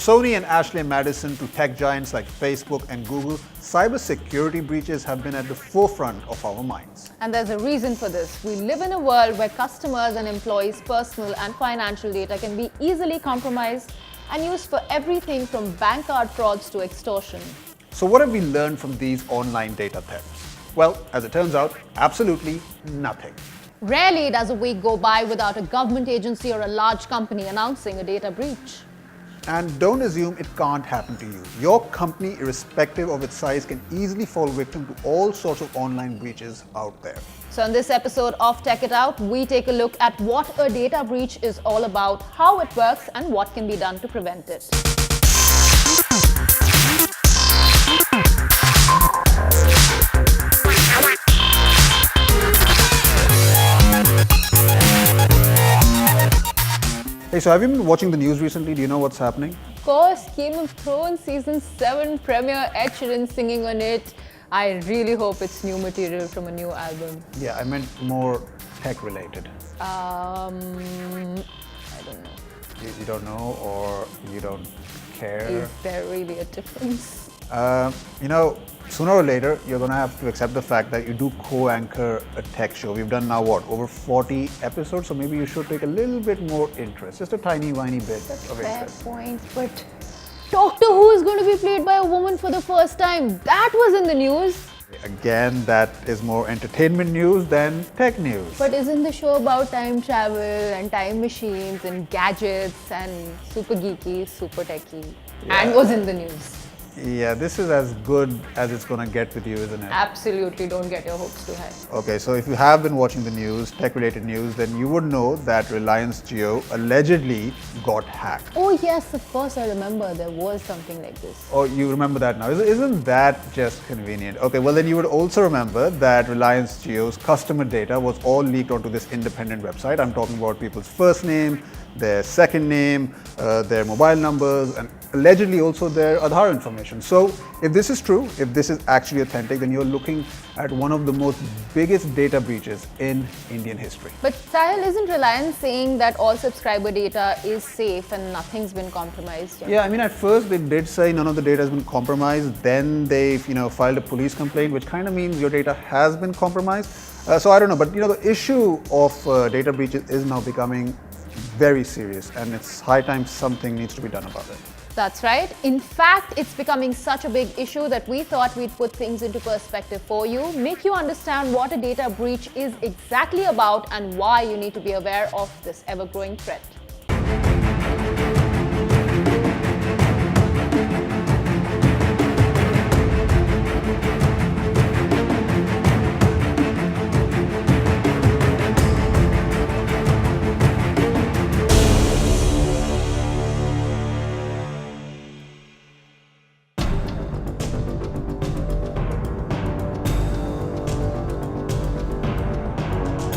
Sony and Ashley Madison to tech giants like Facebook and Google, cybersecurity breaches have been at the forefront of our minds. And there's a reason for this. We live in a world where customers' and employees' personal and financial data can be easily compromised and used for everything from bank card frauds to extortion. So what have we learned from these online data thefts? Well, as it turns out, absolutely nothing. Rarely does a week go by without a government agency or a large company announcing a data breach. And don't assume it can't happen to you. Your company, irrespective of its size, can easily fall victim to all sorts of online breaches out there. So in this episode of Tech It Out, we take a look at what a data breach is all about, how it works, and what can be done to prevent it. Hey, so have you been watching the news recently? Do you know what's happening? Of course, Game of Thrones Season 7 premiere, Ed Sheeran singing on it. I really hope it's new material from a new album. Yeah, I meant more tech related. I don't know. You don't know, or you don't care? Is there really a difference? Sooner or later, you're going to have to accept the fact that you do co-anchor a tech show. We've done now, over 40 episodes, so maybe you should take a little bit more interest, just a tiny bit of Fair interest. point, but Doctor Who is going to be played by a woman for the first time. That was in the news. Again, that is more entertainment news than tech news. But isn't the show about time travel and time machines and gadgets and super geeky, super techie, and was in the news? Yeah, this is as good as it's going to get with you, isn't it? Absolutely, don't get your hopes too high. Okay, so if you have been watching the news, tech-related news, then you would know that Reliance Jio allegedly got hacked. Oh yes, of course I remember there was something like this. Oh, you remember that now. Isn't that just convenient? Okay, well then you would also remember that Reliance Jio's customer data was all leaked onto this independent website. I'm talking about people's first name, their second name, their mobile numbers, and allegedly also their Aadhaar information. So if this is true, if this is actually authentic, then you're looking at one of the most biggest data breaches in Indian history. But Sahil, isn't Reliance saying that all subscriber data is safe and nothing's been compromised yet? Yeah, I mean, at first they did say none of the data has been compromised. Then they, filed a police complaint, which kind of means your data has been compromised. So I don't know, but the issue of data breaches is now becoming very serious, and it's high time something needs to be done about it. That's right. In fact, it's becoming such a big issue that we thought we'd put things into perspective for you, make you understand what a data breach is exactly about and why you need to be aware of this ever-growing threat.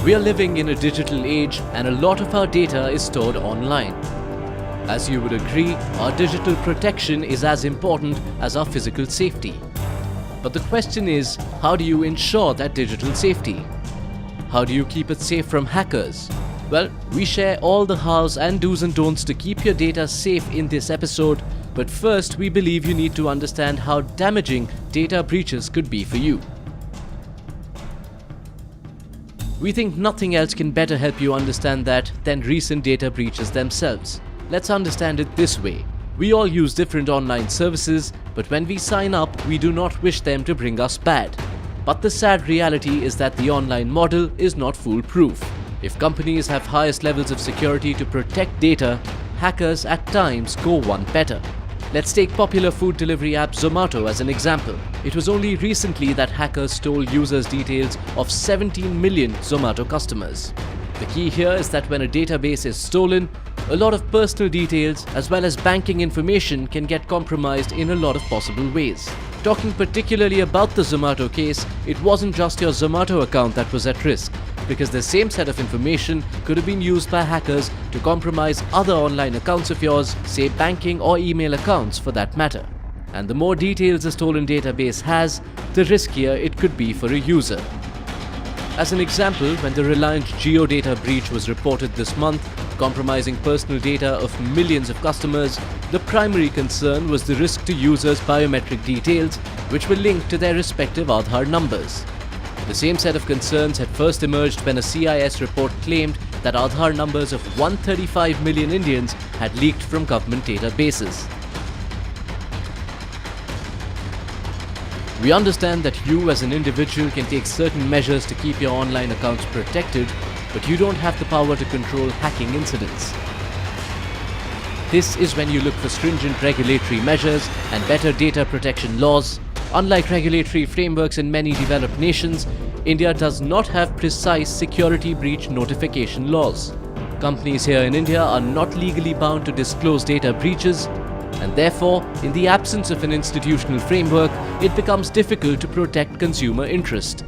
We are living in a digital age and a lot of our data is stored online. As you would agree, our digital protection is as important as our physical safety. But the question is, how do you ensure that digital safety? How do you keep it safe from hackers? Well, we share all the hows and do's and don'ts to keep your data safe in this episode, but first we believe you need to understand how damaging data breaches could be for you. We think nothing else can better help you understand that than recent data breaches themselves. Let's understand it this way. We all use different online services, but when we sign up, we do not wish them to bring us bad. But the sad reality is that the online model is not foolproof. If companies have highest levels of security to protect data, hackers at times go one better. Let's take popular food delivery app Zomato as an example. It was only recently that hackers stole users' details of 17 million Zomato customers. The key here is that when a database is stolen, a lot of personal details as well as banking information can get compromised in a lot of possible ways. Talking particularly about the Zomato case, it wasn't just your Zomato account that was at risk, because the same set of information could have been used by hackers to compromise other online accounts of yours, say banking or email accounts for that matter. And the more details a stolen database has, the riskier it could be for a user. As an example, when the Reliance Jio data breach was reported this month, compromising personal data of millions of customers, the primary concern was the risk to users' biometric details, which were linked to their respective Aadhaar numbers. The same set of concerns had first emerged when a CIS report claimed that Aadhaar numbers of 135 million Indians had leaked from government databases. We understand that you as an individual can take certain measures to keep your online accounts protected, but you don't have the power to control hacking incidents. This is when you look for stringent regulatory measures and better data protection laws. Unlike regulatory frameworks in many developed nations, India does not have precise security breach notification laws. Companies here in India are not legally bound to disclose data breaches, and therefore, in the absence of an institutional framework, it becomes difficult to protect consumer interest.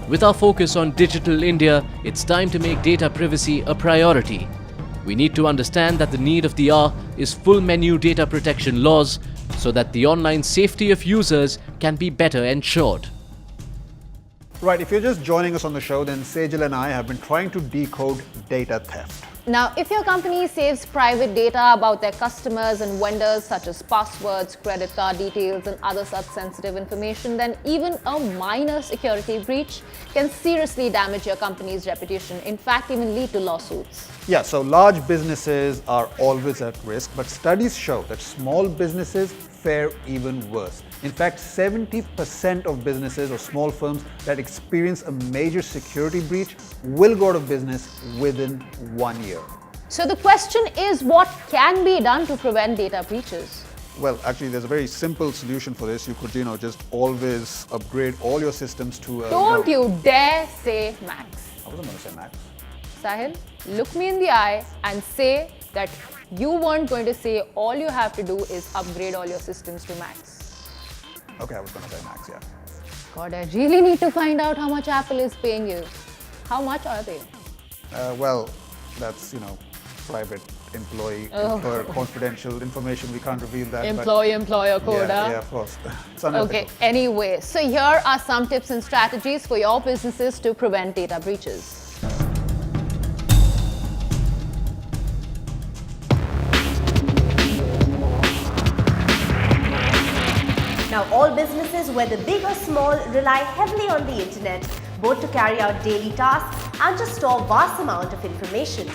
With our focus on Digital India, it's time to make data privacy a priority. We need to understand that the need of the hour is full menu data protection laws so that the online safety of users can be better ensured. Right, if you're just joining us on the show, then Sejal and I have been trying to decode data theft. Now, if your company saves private data about their customers and vendors such as passwords, credit card details and other such sensitive information, then even a minor security breach can seriously damage your company's reputation, in fact even lead to lawsuits. Yeah, so large businesses are always at risk, but studies show that small businesses fare even worse. In fact, 70% of businesses or small firms that experience a major security breach will go out of business within 1 year. So the question is, what can be done to prevent data breaches? Well, actually, there's a very simple solution for this. You could, just always upgrade all your systems to Don't you dare say Max. I wasn't going to say Max. Sahil, look me in the eye and say that you weren't going to say all you have to do is upgrade all your systems to Max. Okay, I was going to say Max, yeah. God, I really need to find out how much Apple is paying you. How much are they? Well, that's, private employee for confidential information. We can't reveal that. Employer code, yeah, of course. It's unethical. Okay, anyway, so here are some tips and strategies for your businesses to prevent data breaches. Now, all businesses, whether big or small, rely heavily on the internet, both to carry out daily tasks and to store vast amount of information.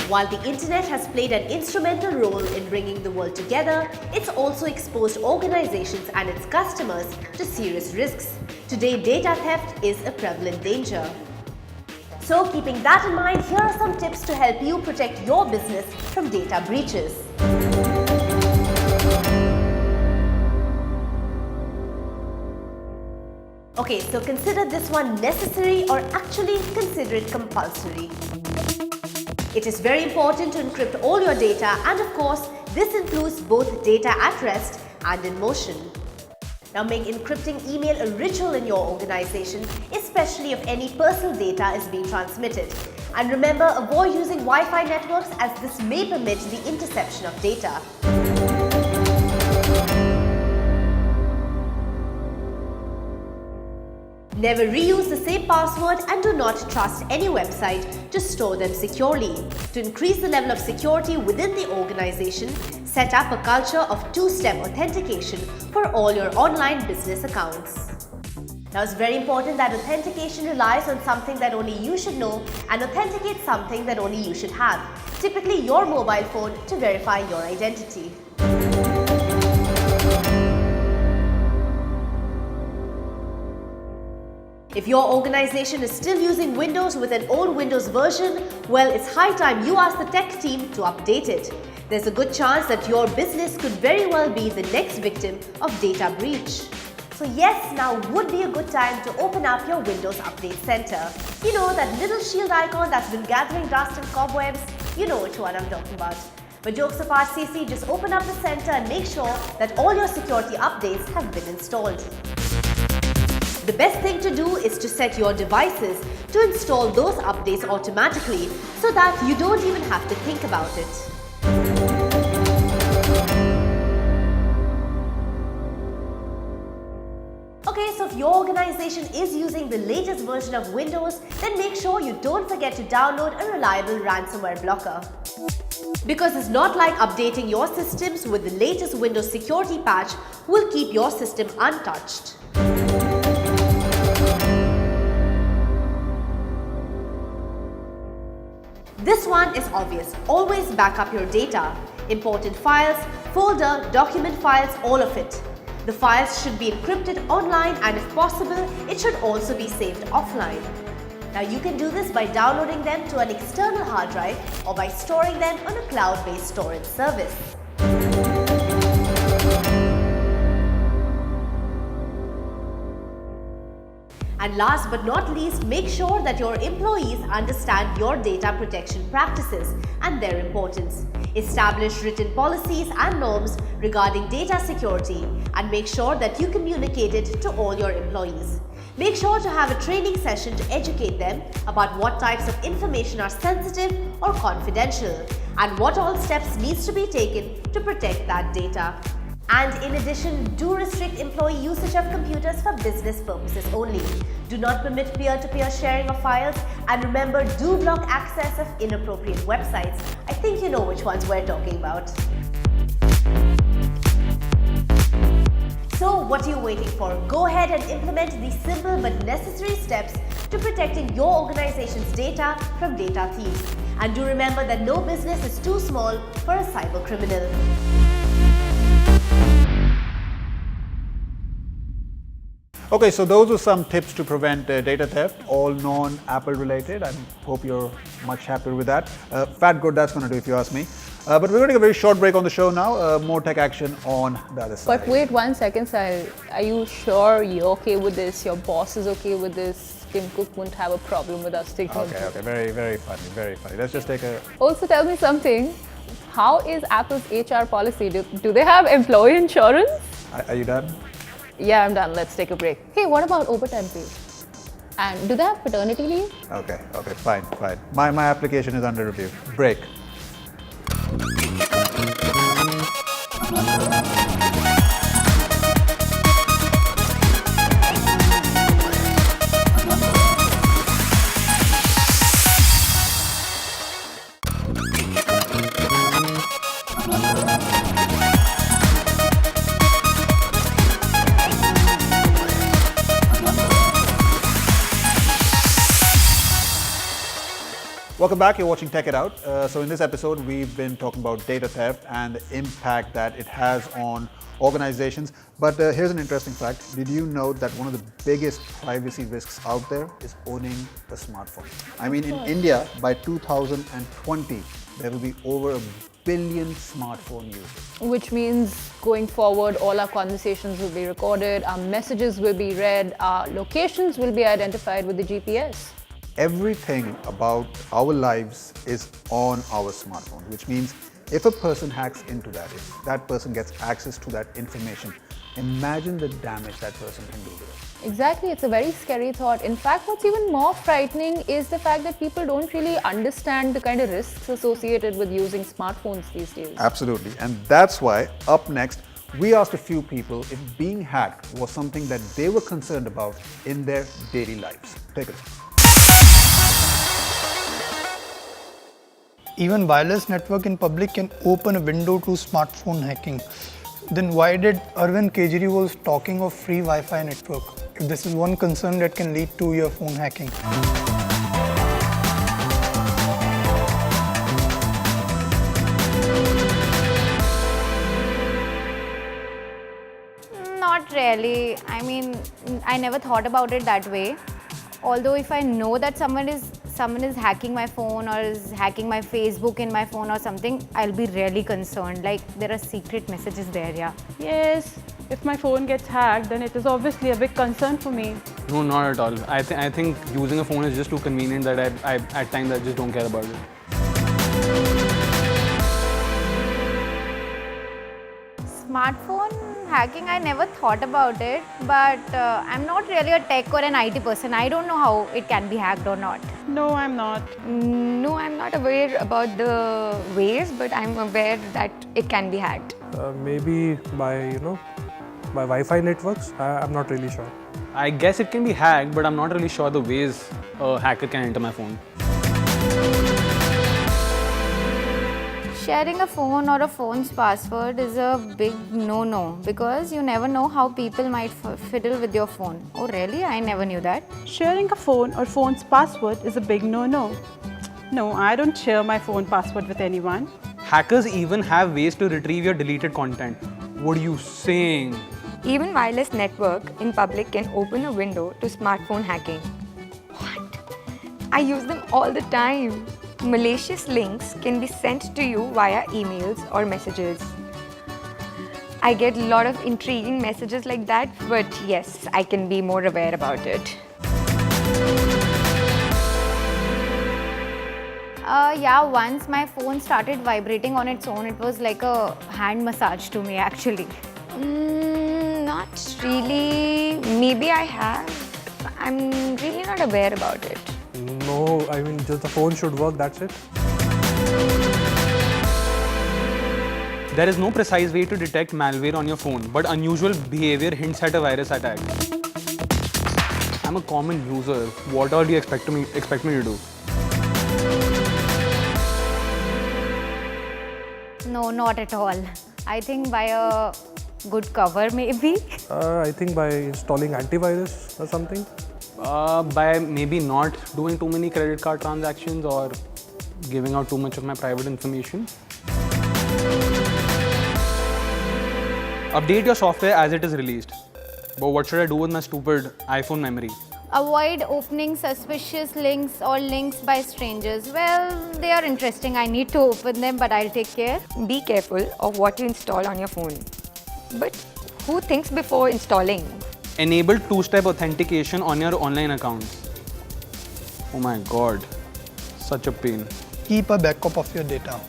While the internet has played an instrumental role in bringing the world together, it's also exposed organizations and its customers to serious risks. Today, data theft is a prevalent danger. So, keeping that in mind, here are some tips to help you protect your business from data breaches. Okay, so consider this one necessary, or actually consider it compulsory. It is very important to encrypt all your data, and of course, this includes both data at rest and in motion. Now, make encrypting email a ritual in your organization, especially if any personal data is being transmitted. And remember, avoid using Wi-Fi networks, as this may permit the interception of data. Never reuse the same password, and do not trust any website to store them securely. To increase the level of security within the organization, set up a culture of two-step authentication for all your online business accounts. Now, it's very important that authentication relies on something that only you should know and authenticates something that only you should have, typically your mobile phone, to verify your identity. If your organization is still using Windows with an old Windows version, well, it's high time you ask the tech team to update it. There's a good chance that your business could very well be the next victim of data breach. So yes, now would be a good time to open up your Windows Update Center. You know, that little shield icon that's been gathering dust and cobwebs? You know which one I'm talking about. But jokes apart, CC, just open up the center and make sure that all your security updates have been installed. The best thing to do is to set your devices to install those updates automatically, so that you don't even have to think about it. Okay, so if your organization is using the latest version of Windows, then make sure you don't forget to download a reliable ransomware blocker. Because it's not like updating your systems with the latest Windows security patch will keep your system untouched. This one is obvious. Always back up your data. Important files, folder, document files, all of it. The files should be encrypted online, and if possible, it should also be saved offline. Now you can do this by downloading them to an external hard drive or by storing them on a cloud-based storage service. And last but not least, make sure that your employees understand your data protection practices and their importance. Establish written policies and norms regarding data security and make sure that you communicate it to all your employees. Make sure to have a training session to educate them about what types of information are sensitive or confidential and what all steps needs to be taken to protect that data. And in addition, do restrict employee usage of computers for business purposes only. Do not permit peer-to-peer sharing of files, and remember, do block access of inappropriate websites. I think you know which ones we're talking about. So what are you waiting for? Go ahead and implement these simple but necessary steps to protecting your organization's data from data thieves. And do remember that no business is too small for a cyber criminal. Okay, so those are some tips to prevent data theft, all non-Apple related. I hope you're much happier with that. Fat good, that's going to do if you ask me. But we're going to take a very short break on the show now. More tech action on the other side. But wait 1 second, Sahil. Are you sure you're okay with this? Your boss is okay with this? Tim Cook won't have a problem with us taking Okay, very, very funny, very funny. Let's just take a... Also, tell me something. How is Apple's HR policy? Do they have employee insurance? Are you done? Yeah, I'm done. Let's take a break. Hey, what about overtime pay? And do they have paternity leave? Okay, fine. My application is under review. Break. Welcome back, you're watching Tech It Out. So in this episode, we've been talking about data theft and the impact that it has on organizations. But here's an interesting fact. Did you know that one of the biggest privacy risks out there is owning a smartphone? I mean, in India, by 2020, there will be over 1 billion smartphone users. Which means going forward, all our conversations will be recorded, our messages will be read, our locations will be identified with the GPS. Everything about our lives is on our smartphone, which means if a person hacks into that, if that person gets access to that information, imagine the damage that person can do to it. Exactly, it's a very scary thought. In fact, what's even more frightening is the fact that people don't really understand the kind of risks associated with using smartphones these days. Absolutely, and that's why up next, we asked a few people if being hacked was something that they were concerned about in their daily lives. Take a look. Even wireless network in public can open a window to smartphone hacking. Then why did Arvind Kejriwal talking of free Wi-Fi network? If this is one concern that can lead to your phone hacking. Not really. I mean, I never thought about it that way. Although if I know that someone is hacking my phone or is hacking my Facebook in my phone or something, I'll be really concerned. Like there are secret messages there, yeah. Yes, if my phone gets hacked, then it is obviously a big concern for me. No, not at all. I think using a phone is just too convenient that I at times I just don't care about it. Smartphone hacking, I never thought about it, but I'm not really a tech or an IT person. I don't know how it can be hacked or not. No, I'm not. No, I'm not aware about the ways, but I'm aware that it can be hacked. Maybe by Wi-Fi networks. I'm not really sure. I guess it can be hacked, but I'm not really sure the ways a hacker can enter my phone. Sharing a phone or a phone's password is a big no-no because you never know how people might fiddle with your phone. Oh really? I never knew that. Sharing a phone or phone's password is a big no-no. No, I don't share my phone password with anyone. Hackers even have ways to retrieve your deleted content. What are you saying? Even wireless network in public can open a window to smartphone hacking. What? I use them all the time. Malicious links can be sent to you via emails or messages. I get a lot of intriguing messages like that, but yes, I can be more aware about it. Yeah, once my phone started vibrating on its own, it was like a hand massage to me actually. Not really. Maybe I have. I'm really not aware about it. No, I mean just the phone should work, that's it. There is no precise way to detect malware on your phone, but unusual behavior hints at a virus attack. I'm a common user. What all do you expect me to do? No, not at all. I think by a good cover maybe. I think by installing antivirus or something. By maybe not doing too many credit card transactions or giving out too much of my private information. Update your software as it is released. But what should I do with my stupid iPhone memory? Avoid opening suspicious links or links by strangers. Well, they are interesting. I need to open them, but I'll take care. Be careful of what you install on your phone. But who thinks before installing? Enable two-step authentication on your online accounts. Oh my god, such a pain. Keep a backup of your data.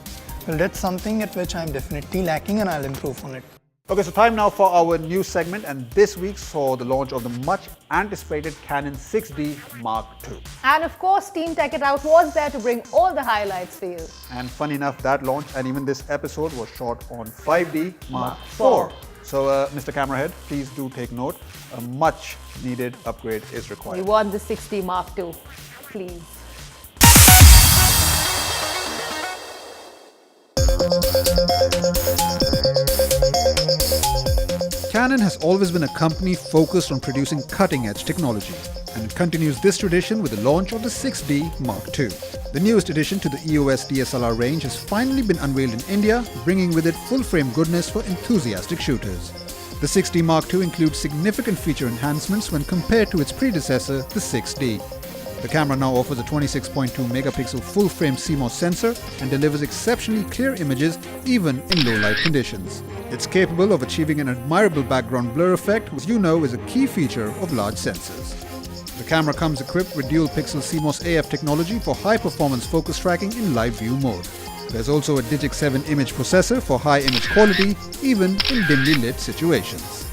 Well, that's something at which I'm definitely lacking and I'll improve on it. Okay, so time now for our news segment, and this week saw the launch of the much anticipated Canon 6D Mark II. And of course, Team Tech It Out was there to bring all the highlights for you. And funny enough, that launch and even this episode was shot on 5D Mark IV. So, Mr. Camerahead, please do take note. A much needed upgrade is required. We want the 6D Mark II, please. Canon has always been a company focused on producing cutting-edge technology, and it continues this tradition with the launch of the 6D Mark II. The newest addition to the EOS DSLR range has finally been unveiled in India, bringing with it full-frame goodness for enthusiastic shooters. The 6D Mark II includes significant feature enhancements when compared to its predecessor, the 6D. The camera now offers a 26.2 megapixel full-frame CMOS sensor and delivers exceptionally clear images even in low-light conditions. It's capable of achieving an admirable background blur effect, which you know is a key feature of large sensors. The camera comes equipped with dual-pixel CMOS AF technology for high-performance focus tracking in live view mode. There's also a Digic 7 image processor for high image quality, even in dimly lit situations.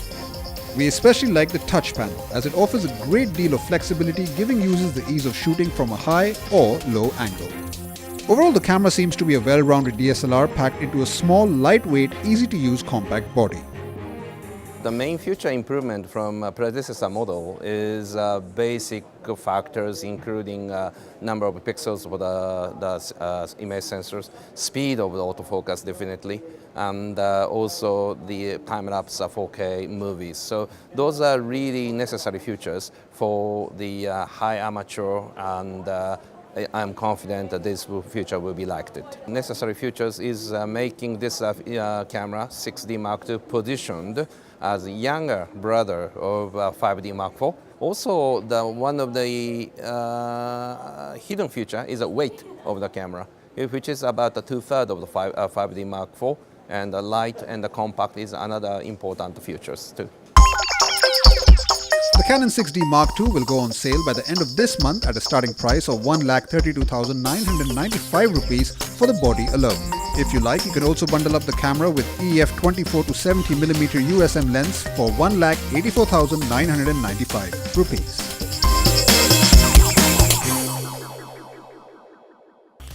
We especially like the touch panel, as it offers a great deal of flexibility, giving users the ease of shooting from a high or low angle. Overall, the camera seems to be a well-rounded DSLR packed into a small, lightweight, easy-to-use compact body. The main feature improvement from a predecessor model is basic factors, including number of pixels for the image sensors, speed of the autofocus definitely, and also the time-lapse 4K movies. So those are really necessary features for the high amateur, and I'm confident that this feature will be liked. Necessary features is making this camera 6D Mark II positioned as a younger brother of 5D Mark IV. Also, one of the hidden feature is the weight of the camera, which is about 2/3 of the 5D Mark IV, and the light and the compact is another important features too. The Canon 6D Mark II will go on sale by the end of this month at a starting price of 1,32,995 rupees for the body alone. If you like, you can also bundle up the camera with EF42 to 70mm USM lens for 1,84,995 rupees.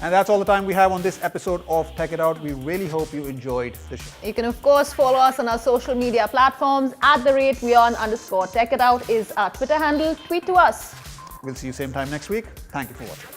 And that's all the time we have on this episode of Tech It Out. We really hope you enjoyed the show. You can, of course, follow us on our social media platforms. @WION_TechItOut is our Twitter handle. Tweet to us. We'll see you same time next week. Thank you for watching.